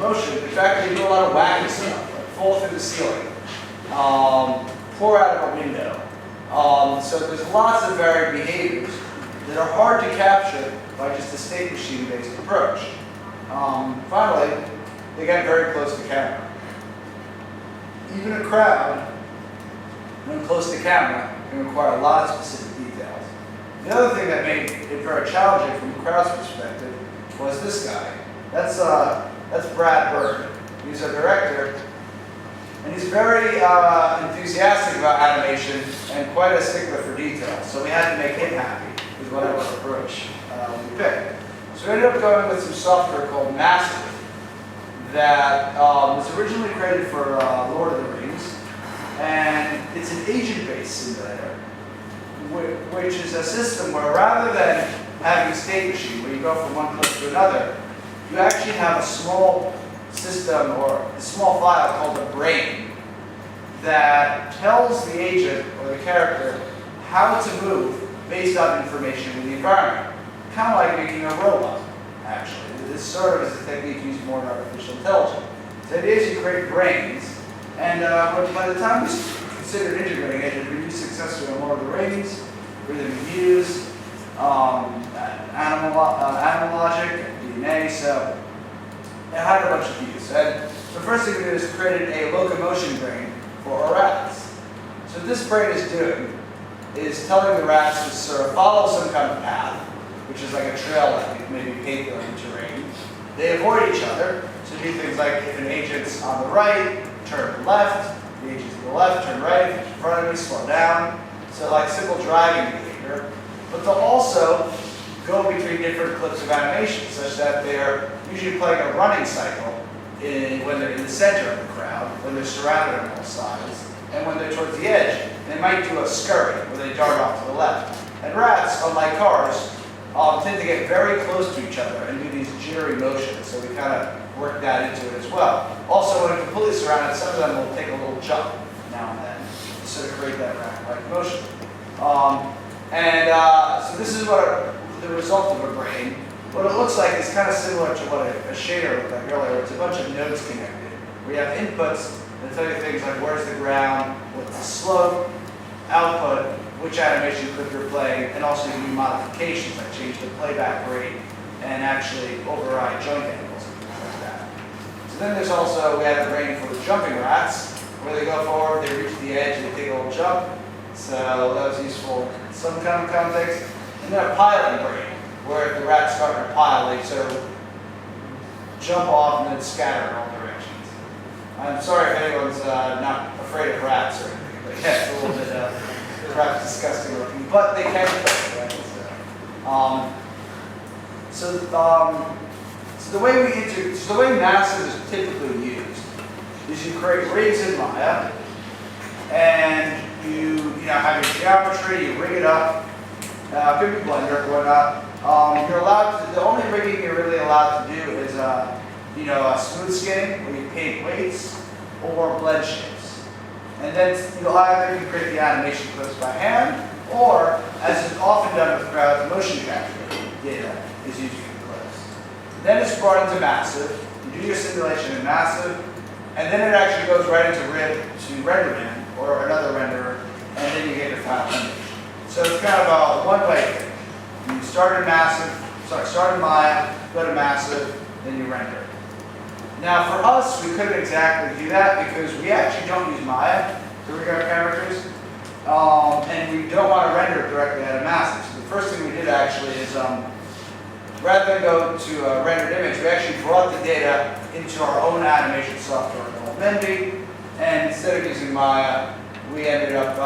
motion. In fact, they do a lot of wacky stuff, like fall through the ceiling, pour out of a window. So there's lots of varied behaviors that are hard to capture by just a state machine-based approach. Finally, they get very close to camera. Even a crowd, when close to camera, can require a lot of specific details. The other thing that made it very challenging from a crowd's perspective was this guy. That's Brad Bird. He's a director, and he's very enthusiastic about animation and quite a stickler for detail. So we had to make him happy with whatever approach we picked. So we ended up going with some software called Massive that was originally created for Lord of the Rings, and it's an agent-based simulator, which is a system where rather than having a state machine where you go from one clip to another, you actually have a small system or a small file called a brain that tells the agent or the character how to move based on information in the environment. Kind of like making a robot, actually. This sort of is a technique used more in artificial intelligence. So it is you create brains, and by the time we considered integrating it, it would be successful in Lord of the Rings, Rhythm and Views, animal logic, and DNA, so it had a bunch of views. And the first thing we did is created a locomotion brain for our rats. So what this brain is doing is telling the rats to sort of follow some kind of path, which is like a trail that maybe paved on the terrain. They avoid each other, so do things like if an agent's on the right, turn left, the agent's to the left, turn right, if it's in front of me, slow down. So like simple driving behavior. But they'll also go between different clips of animation, such that they're usually playing a running cycle when they're in the center of the crowd, when they're surrounded on all sides, and when they're towards the edge, they might do a scurry, where they dart off to the left. And rats, unlike cars, tend to get very close to each other and do these jittery motions, so we kind of work that into it as well. Also, when completely surrounded, some of them will take a little jump now and then to sort of create that rat-like motion. So this is what the result of a brain. What it looks like is kind of similar to what a shader looked like earlier. It's a bunch of nodes connected. We have inputs that tell you things like where's the ground, what's the slope, output, which animation clip you're playing, and also you do modifications like change the playback rate and actually override joint angles and things like that. So then there's also, we have a brain for the jumping rats, where they go forward, they reach the edge, and they take a little jump. So that was useful in some kind of context. And then a piling brain, where if the rats start in a pile, they sort of jump off and then scatter in all directions. I'm sorry if anyone's not afraid of rats or anything, but yeah, it's a little bit perhaps disgusting looking, but they can be, right? So the way Massive is typically used is you create rigs in Maya, and you have your geometry, you rig it up. Could be Blender or whatnot. You're allowed to. The only rigging you're really allowed to do is a smooth skinning, where you paint weights or blend shapes. And then you'll either create the animation clips by hand, or, as is often done with crowds, motion capture data is used for the clips. Then it's brought into Massive. You do your simulation in Massive, and then it actually goes right into RenderMan or another renderer, and then you get your final image. So it's kind of a one-way thing. You start in Maya, go to Massive, then you render. Now for us, we couldn't exactly do that because we actually don't use Maya to rig our characters, and we don't want to render it directly out of Massive. So the first thing we did actually is, rather than go to a rendered image, we actually brought the data into our own animation software called Menby, and instead of using Maya, we ended up,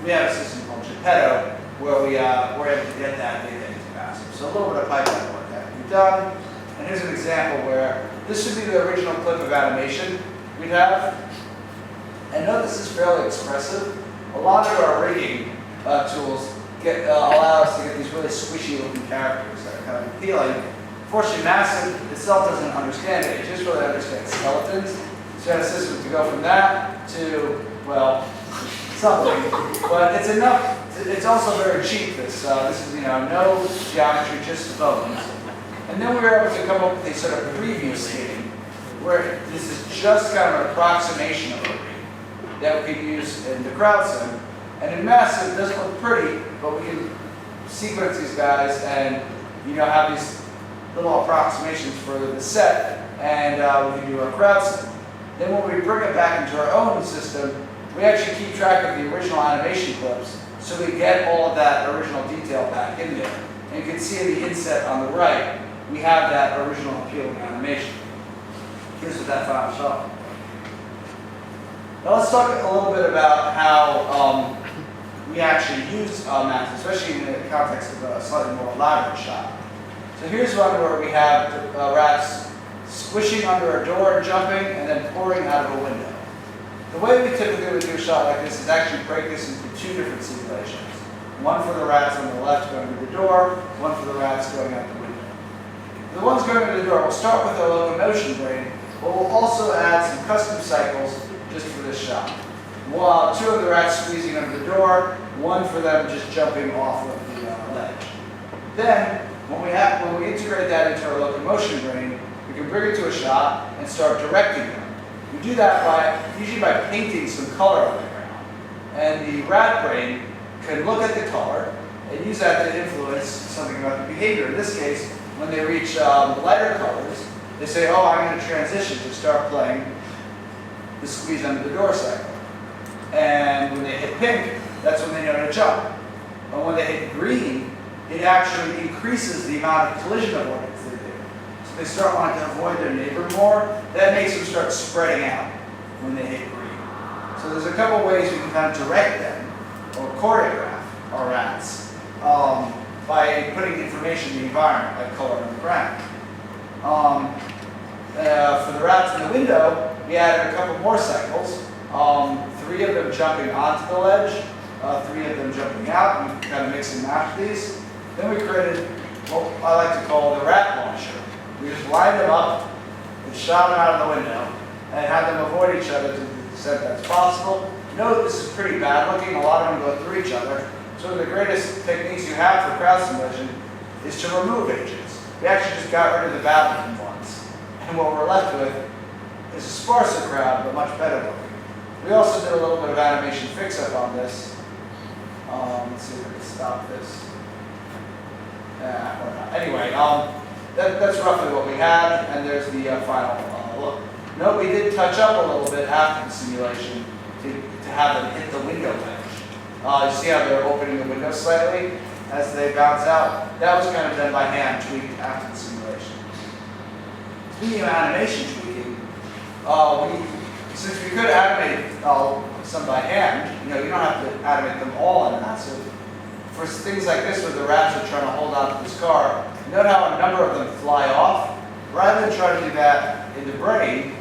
we have a system called Geppetto, where we were able to get that data into Massive. So a little bit of pipeline work that we've done. And here's an example where this would be the original clip of animation we'd have. And notice this is fairly expressive. A lot of our rigging tools allow us to get these really squishy looking characters that are kind of appealing. Fortunately, Massive itself doesn't understand it. It just really understands skeletons. So you have a system to go from that to, well, something. But it's enough. It's also very cheap. This is no geometry, just bones. And then we were able to come up with a sort of preview skin where this is just kind of an approximation of a ring that we can use in the crowd sim. And in Massive, it doesn't look pretty, but we can sequence these guys and have these little approximations for the set, and we can do our crowd sim. Then when we bring it back into our own system, we actually keep track of the original animation clips, so we get all of that original detail back in there. And you can see in the inset on the right, we have that original appealing animation. Here's what that file shows. Now let's talk a little bit about how we actually use Max, especially in the context of a slightly more elaborate shot. So here's one where we have rats squishing under a door and jumping, and then pouring out of a window. The way we typically would do a shot like this is actually break this into two different simulations. One for the rats on the left going to the door, one for the rats going out the window. The ones going to the door, we'll start with our locomotion brain, but we'll also add some custom cycles just for this shot. Two of the rats squeezing under the door, one for them just jumping off of the ledge. Then, when we integrate that into our locomotion brain, we can bring it to a shot and start directing them. We do that usually by painting some color on the ground. And the rat brain can look at the color and use that to influence something about the behavior. In this case, when they reach lighter colors, they say, oh, I'm going to transition to start playing the squeeze under the door cycle. And when they hit pink, that's when they know to jump. But when they hit green, it actually increases the amount of collision avoidance they do. So they start wanting to avoid their neighbor more. That makes them start spreading out when they hit green. So there's a couple ways we can kind of direct them or choreograph our rats by putting information in the environment, like color on the ground. For the rats in the window, we added a couple more cycles. 3 of them jumping onto the ledge, 3 of them jumping out. We kind of mix and match these. Then we created what I like to call the rat launcher. We just lined them up and shot them out of the window and had them avoid each other to the extent that's possible. Note this is pretty bad looking. A lot of them go through each other. So one of the greatest techniques you have for crowd simulation is to remove agents. We actually just got rid of the bad looking ones. And what we're left with is a sparser crowd, but much better looking. We also did a little bit of animation fix-up on this. Let's see if we can stop this. Anyway, that's roughly what we had, and there's the final look. Note we did touch up a little bit after the simulation to have them hit the window ledge. You see how they're opening the window slightly as they bounce out? That was kind of done by hand, tweaked after the simulation. Speaking of animation tweaking, since we could animate some by hand, you don't have to animate them all in Massive. For things like this where the rats are trying to hold on to this car, note how a number of them fly off. Rather than try to do that in the brain,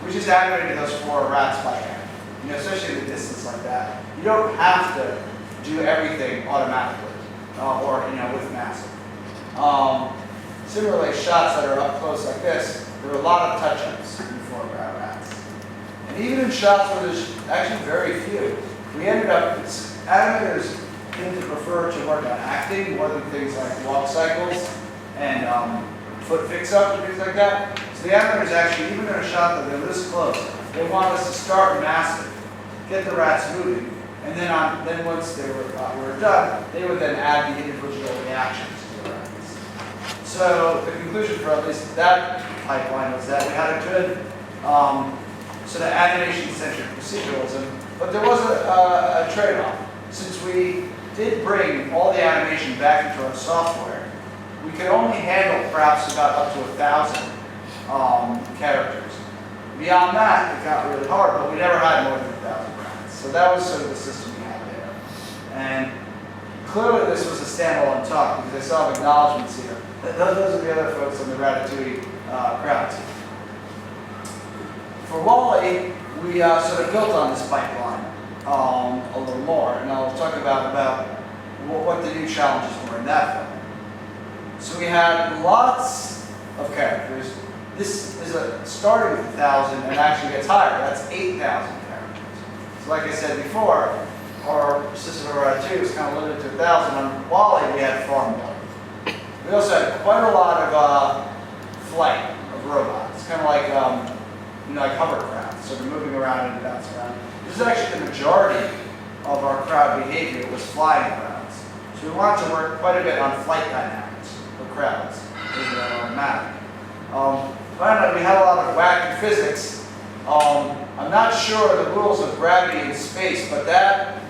we just animated those 4 rats by hand. Especially at a distance like that. You don't have to do everything automatically, or with Massive. Similarly, shots that are up close like this, there are a lot of touch-ups in the foreground rats. And even in shots where there's actually very few, we ended up, animators tend to prefer to work on acting more than things like walk cycles and foot fix-up and things like that. So the animators actually, even in a shot that they're this close, they want us to start Massive, get the rats moving, and then once they were done, they would then add the individual reactions to the rats. So the conclusion for at least that pipeline was that we had a good sort of animation-centric proceduralism, but there was a trade-off. Since we did bring all the animation back into our software, we could only handle perhaps about up to 1,000 characters. Beyond that, it got really hard, but we never had more than 1,000 rats. So that was sort of the system we had there. And clearly this was a standalone talk because I saw acknowledgments here. Those are the other folks on the Ratatouille crowd team. For WALL-E, we sort of built on this pipeline a little more, and I'll talk about what the new challenges were in that film. So we had lots of characters. This is starting with 1,000 and actually gets higher. That's 8,000 characters. So like I said before, our system of Ratatouille was kind of limited to 1,000. On WALL-E, we had far more. We also had quite a lot of flight of robots. It's kind of like, like hovercraft, so they're moving around and bouncing around. This is actually the majority of our crowd behavior was flying crowds. So we wanted to work quite a bit on flight dynamics for crowds in the map. Finally, we had a lot of wacky physics. I'm not sure the rules of gravity in space, but that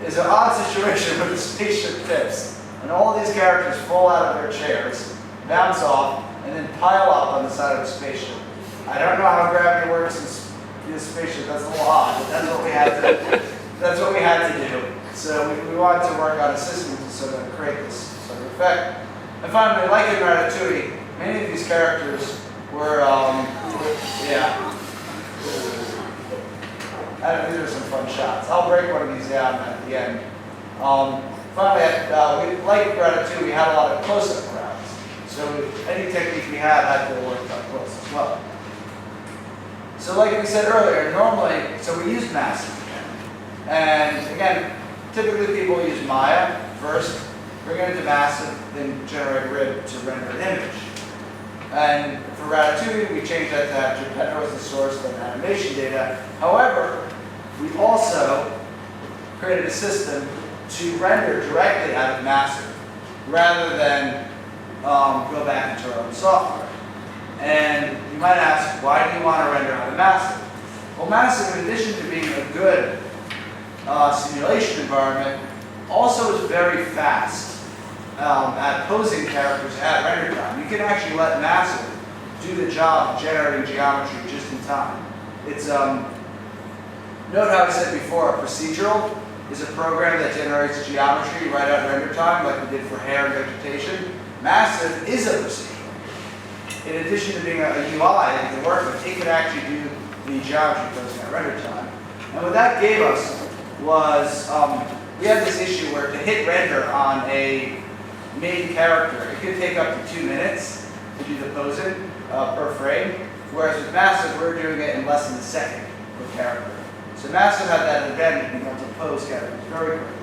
is an odd situation where the spaceship tips, and all these characters fall out of their chairs, bounce off, and then pile up on the side of the spaceship. I don't know how gravity works in the spaceship. That's a little odd, but that's what we had to. That's what we had to do. So we wanted to work on a system to sort of create this sort of effect. And finally, like in Ratatouille, many of these characters were, yeah. These are some fun shots. I'll break one of these down at the end. Finally, like Ratatouille, we had a lot of close-up crowds. So any technique we had to work up close as well. So like we said earlier, normally, so we use Massive again. And again, typically people use Maya first, bring it into Massive, then generate Rib to render an image. And for Ratatouille, we changed that to have Geppetto as the source of animation data. However, we also created a system to render directly out of Massive, rather than go back into our own software. And you might ask, why do you want to render out of Massive? Well, Massive, in addition to being a good simulation environment, also is very fast at posing characters at render time. You can actually let Massive do the job of generating geometry just in time. It's note how I said before, a procedural is a program that generates geometry right at render time, like we did for hair and vegetation. Massive is a procedural. In addition to being a UI that you can work with, it can actually do the geometry posing at render time. And what that gave us was, we had this issue where to hit render on a main character, it could take up to 2 minutes to do the posing per frame, whereas with Massive, we're doing it in less than a second per character. So Massive had that advantage being able to pose characters very quickly.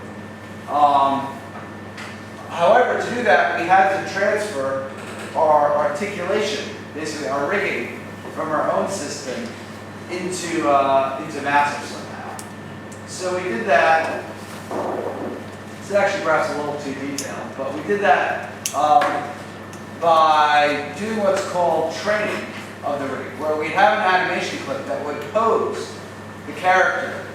However, to do that, we had to transfer our articulation, basically our rigging, from our own system into Massive somehow. So we did that. This is actually perhaps a little too detailed, but we did that by doing what's called training of the rig, where we'd have an animation clip that would pose the character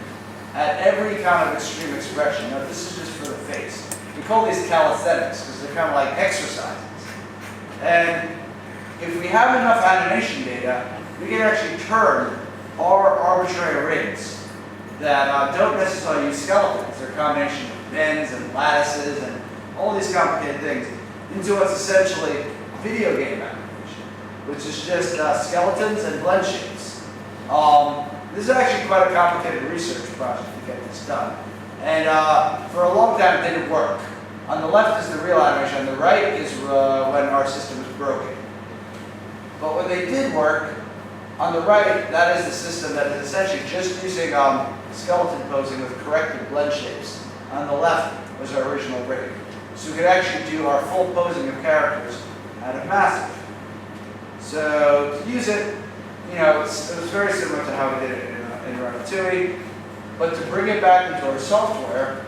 at every kind of extreme expression. Now, this is just for the face. We call these calisthenics because they're kind of like exercises. And if we have enough animation data, we can actually turn our arbitrary rigs that don't necessarily use skeletons. They're a combination of bends and lattices and all these complicated things into what's essentially video game animation, which is just skeletons and blend shapes. This is actually quite a complicated research project to get this done. And for a long time, it didn't work. On the left is the real animation. On the right is when our system was broken. But when they did work, on the right, that is the system that is essentially just using skeleton posing with corrected blend shapes. On the left was our original rig. So we could actually do our full posing of characters out of Massive. So to use it, it was very similar to how we did it in Ratatouille. But to bring it back into our software,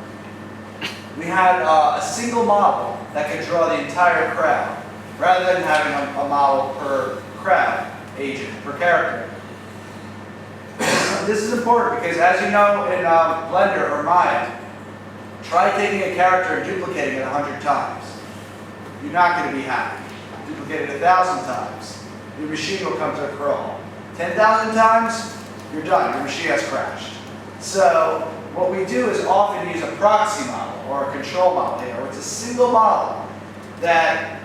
we had a single model that could draw the entire crowd, rather than having a model per crowd agent, per character. This is important because, as you know, in Blender or Maya, try taking a character and duplicating it 100 times. You're not going to be happy. Duplicate it 1,000 times, your machine will come to a crawl. 10,000 times, you're done. Your machine has crashed. So what we do is often use a proxy model or a control model here, where it's a single model that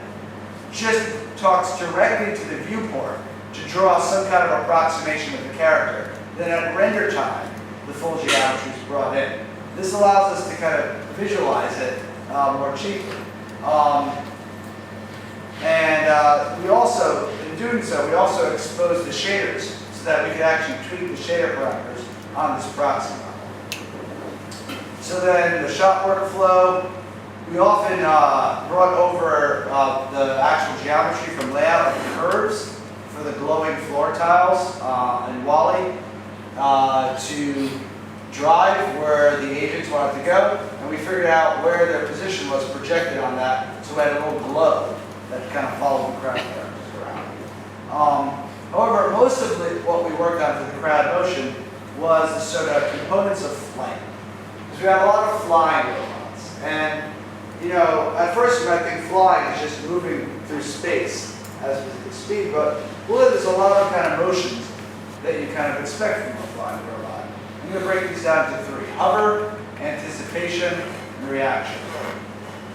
just talks directly to the viewport to draw some kind of approximation of the character. Then at render time, the full geometry is brought in. This allows us to kind of visualize it more cheaply. We also, in doing so, we also expose the shaders so that we can actually tweak the shader parameters on this proxy model. So then the shot workflow, we often brought over the actual geometry from layout of curves for the glowing floor tiles in Wally to drive where the agents wanted to go, and we figured out where their position was projected on that, so we had a little glow that kind of followed the crowd characters around. However, most of what we worked on for the crowd motion was the sort of components of flight. Because we have a lot of flying robots, and you know, at first you might think flying is just moving through space as with speed, but really there's a lot of kind of motions that you kind of expect from a flying robot. I'm going to break these down to three: hover, anticipation, and reaction.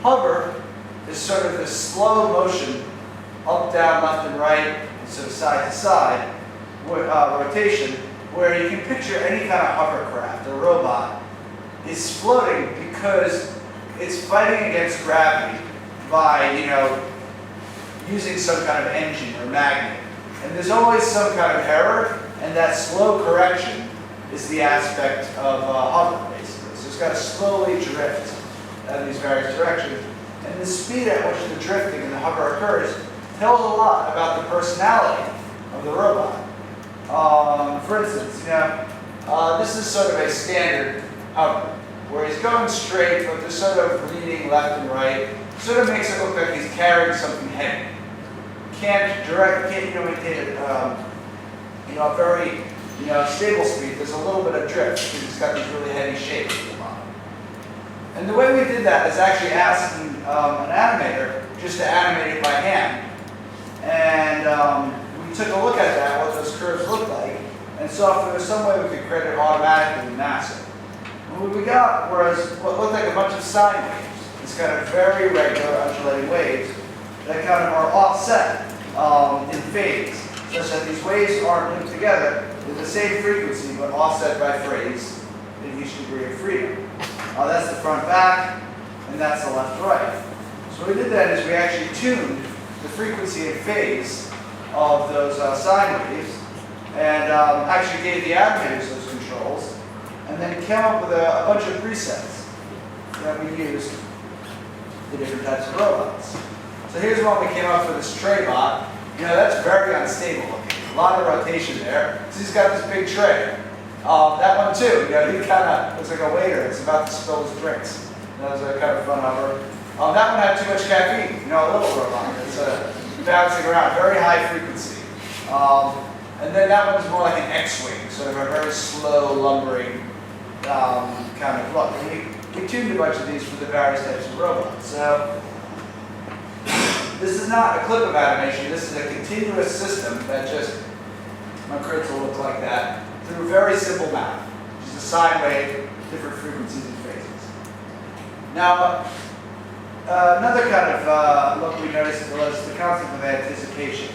Hover is sort of this slow motion, up, down, left, and right, and sort of side to side rotation, where you can picture any kind of hovercraft or robot is floating because it's fighting against gravity by, you know, using some kind of engine or magnet. And there's always some kind of error, and that slow correction is the aspect of hover, basically. So it's got to slowly drift in these various directions. And the speed at which the drifting and the hover occurs tells a lot about the personality of the robot. For instance, you know, this is sort of a standard hover, where he's going straight, but there's sort of leaning left and right. Sort of makes it look like he's carrying something heavy. Can't maintain a very stable speed. There's a little bit of drift because he's got these really heavy shapes at the bottom. And the way we did that is actually asking an animator just to animate it by hand. And we took a look at that, what those curves looked like, and saw if there was some way we could create it automatically in NASA. And what we got was what looked like a bunch of sine waves, these kind of very regular undulating waves that kind of are offset in phase, such that these waves aren't linked together with the same frequency but offset by phase in each degree of freedom. That's the front back, and that's the left right. So what we did then is we actually tuned the frequency and phase of those sine waves, and actually gave the animators those controls, and then came up with a bunch of presets that we used for different types of robots. So here's one we came up with, this tray bot. You know, that's very unstable looking. A lot of rotation there. So he's got this big tray. That one too, you know, he kind of looks like a waiter that's about to spill his drinks. That was a kind of fun hover. That one had too much caffeine, you know, a little robot that's bouncing around, very high frequency. And then that one was more like an X-wing, sort of a very slow, lumbering kind of look. And we tuned a bunch of these for the various types of robots. So this is not a clip of animation, this is a continuous system that just, my crits will look like that, through very simple math, which is a sine wave, different frequencies and phases. Now, another kind of look we noticed was the concept of anticipation.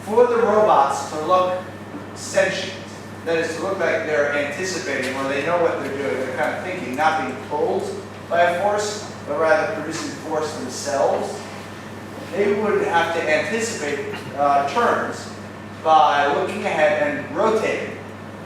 For the robots to look sentient, that is to look like they're anticipating or they know what they're doing, they're kind of thinking, not being pulled by a force, but rather producing force themselves, they would have to anticipate turns by looking ahead and rotating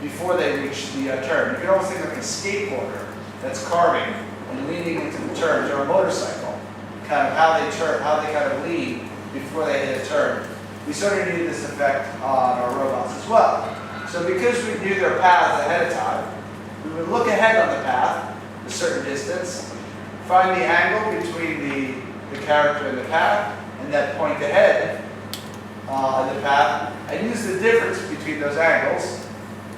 before they reach the turn. You can almost think like a skateboarder that's carving and leaning into the turns, or a motorcycle, kind of how they turn, how they kind of lean before they hit a turn. We sort of needed this effect on our robots as well. So because we knew their paths ahead of time, we would look ahead on the path a certain distance, find the angle between the character and the path, and that point ahead in the path, and use the difference between those angles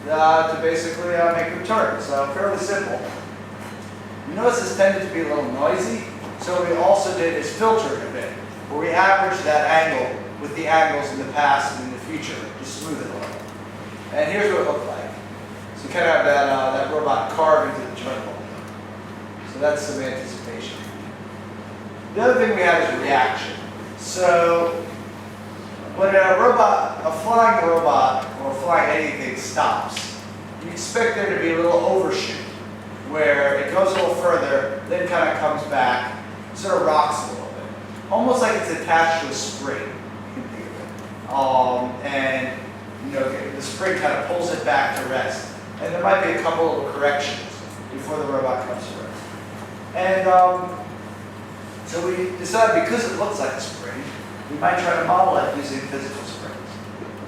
to basically make them turn. So fairly simple. You notice this tended to be a little noisy, so what we also did is filter it a bit, where we averaged that angle with the angles in the past and in the future to smooth it a little. And here's what it looked like. So you kind of have that robot carved into the turn ball. So that's some anticipation. The other thing we have is reaction. So when a flying robot or flying anything stops, you expect there to be a little overshoot where it goes a little further, then kind of comes back, sort of rocks a little bit. Almost like it's attached to a spring, you can think of it. And you know, the spring kind of pulls it back to rest. And there might be a couple of corrections before the robot comes to rest. And so we decided, because it looks like a spring, we might try to model it using physical springs.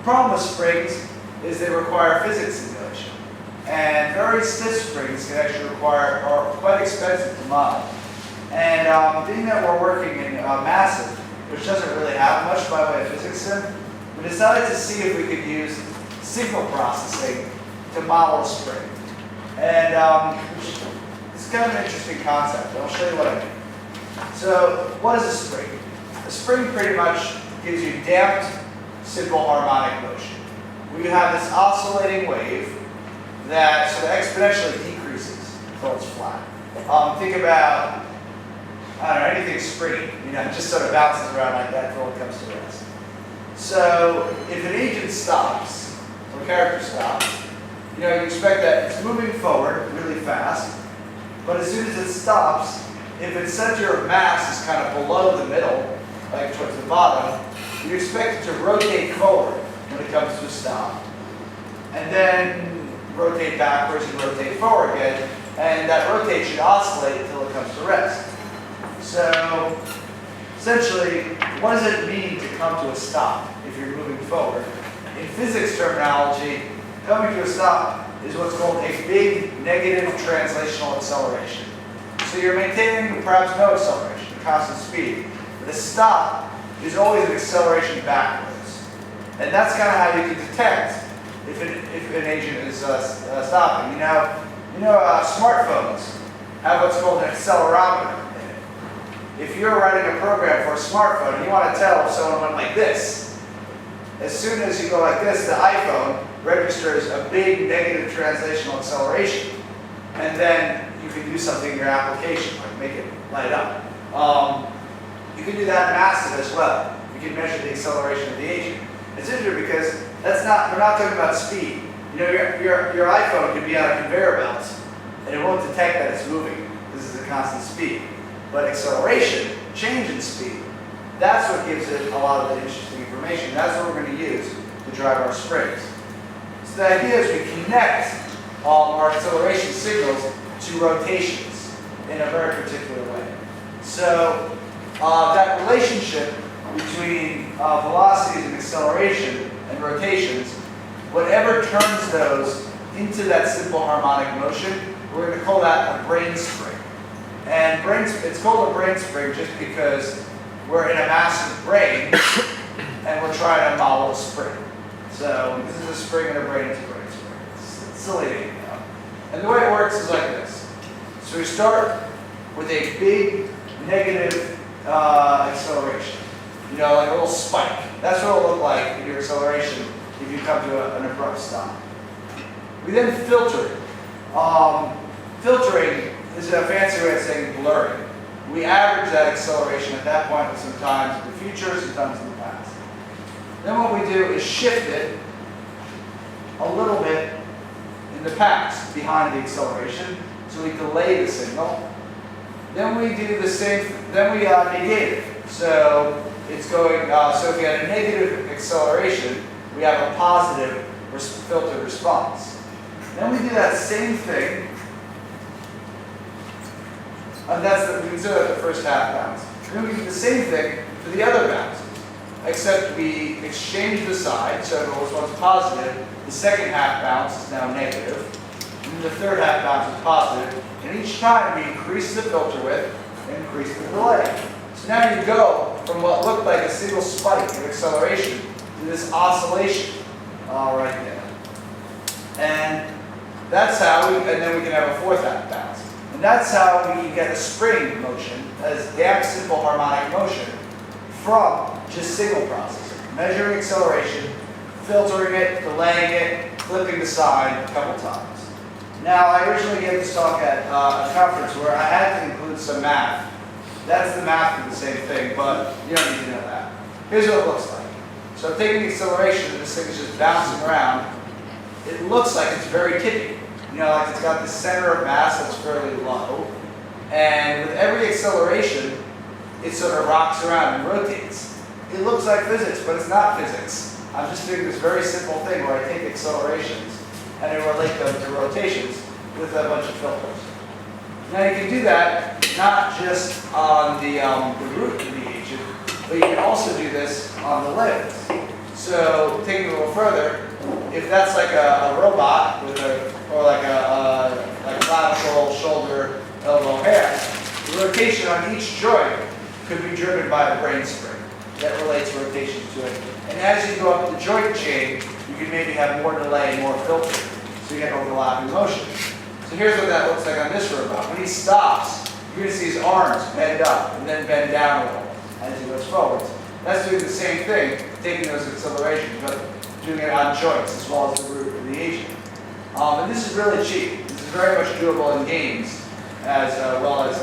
The problem with springs is they require physics simulation. And very stiff springs can actually are quite expensive to model. And being that we're working in Massive, which doesn't really have much by way of physics sim, we decided to see if we could use signal processing to model a spring. And it's kind of an interesting concept. I'll show you what I mean. So what is a spring? A spring pretty much gives you damped, simple harmonic motion. We have this oscillating wave that sort of exponentially decreases until it's flat. Think about, I don't know, anything springy, it just sort of bounces around like that until it comes to rest. So if an agent stops, or a character stops, you expect that it's moving forward really fast, but as soon as it stops, if its center of mass is kind of below the middle, like towards the bottom, you expect it to rotate forward when it comes to a stop. And then rotate backwards and rotate forward again, and that rotate should oscillate until it comes to rest. So, essentially, what does it mean to come to a stop if you're moving forward? In physics terminology, coming to a stop is what's called a big negative translational acceleration. So you're maintaining perhaps no acceleration, constant speed. But a stop is always an acceleration backwards. And that's kind of how you can detect if an agent is stopping. Smartphones have what's called an accelerometer in it. If you're writing a program for a smartphone and you want to tell if someone went like this, as soon as you go like this, the iPhone registers a big negative translational acceleration. And then you can do something in your application, like make it light up. You can do that in Massive as well. You can measure the acceleration of the agent. It's interesting because we're not talking about speed. Your iPhone could be on a conveyor belt and it won't detect that it's moving. This is a constant speed. But acceleration, change in speed, that's what gives it a lot of the interesting information. That's what we're going to use to drive our springs. So the idea is we connect our acceleration signals to rotations in a very particular way. So that relationship between velocities and acceleration and rotations, whatever turns those into that simple harmonic motion, we're going to call that a brain spring. And it's called a brain spring just because we're in a massive brain and we're trying to model a spring. So this is a spring in a brain, it's a brain spring. It's silly to know. And the way it works is like this. So we start with a big negative acceleration. Like a little spike. That's what it'll look like in your acceleration if you come to an abrupt stop. We then filter it. Filtering is a fancy way of saying blurring. We average that acceleration at that point, sometimes in the future, sometimes in the past. Then what we do is shift it a little bit in the past, behind the acceleration, so we delay the signal. Then we do the same, then we negate it. So it's going, so if we had a negative acceleration, we have a positive filtered response. Then we do that same thing, and we consider that the first half bounce. Then we do the same thing for the other bounces, except we exchange the side, so if it was once positive, the second half bounce is now negative, and the third half bounce is positive, and each time we increase the filter width and increase the delay. So now you go from what looked like a single spike of acceleration to this oscillation right there. And that's how and then we can have a fourth half bounce. And that's how we can get a spring motion, as damped simple harmonic motion, from just signal processing. Measuring acceleration, filtering it, delaying it, flipping the side a couple times. Now, I originally gave this talk at a conference where I had to include some math. That's the math for the same thing, but you don't need to know that. Here's what it looks like. So I'm taking the acceleration, and this thing is just bouncing around. It looks like it's very tippy. Like it's got the center of mass that's fairly low. And with every acceleration, it sort of rocks around and rotates. It looks like physics, but it's not physics. I'm just doing this very simple thing where I take accelerations and I relate them to rotations with a bunch of filters. Now you can do that not just on the root of the agent, but you can also do this on the limbs. So taking it a little further, if that's like a robot with or like like clavicle, shoulder, elbow, hair, the rotation on each joint could be driven by a brain spring that relates rotation to it. And as you go up the joint chain, you can maybe have more delay, more filter, so you get overlapping motion. So here's what that looks like on this robot. When he stops, you're going to see his arms bend up and then bend down a little as he goes forwards. That's doing the same thing, taking those accelerations, but doing it on joints as well as the root of the agent. And this is really cheap. This is very much doable in games as well as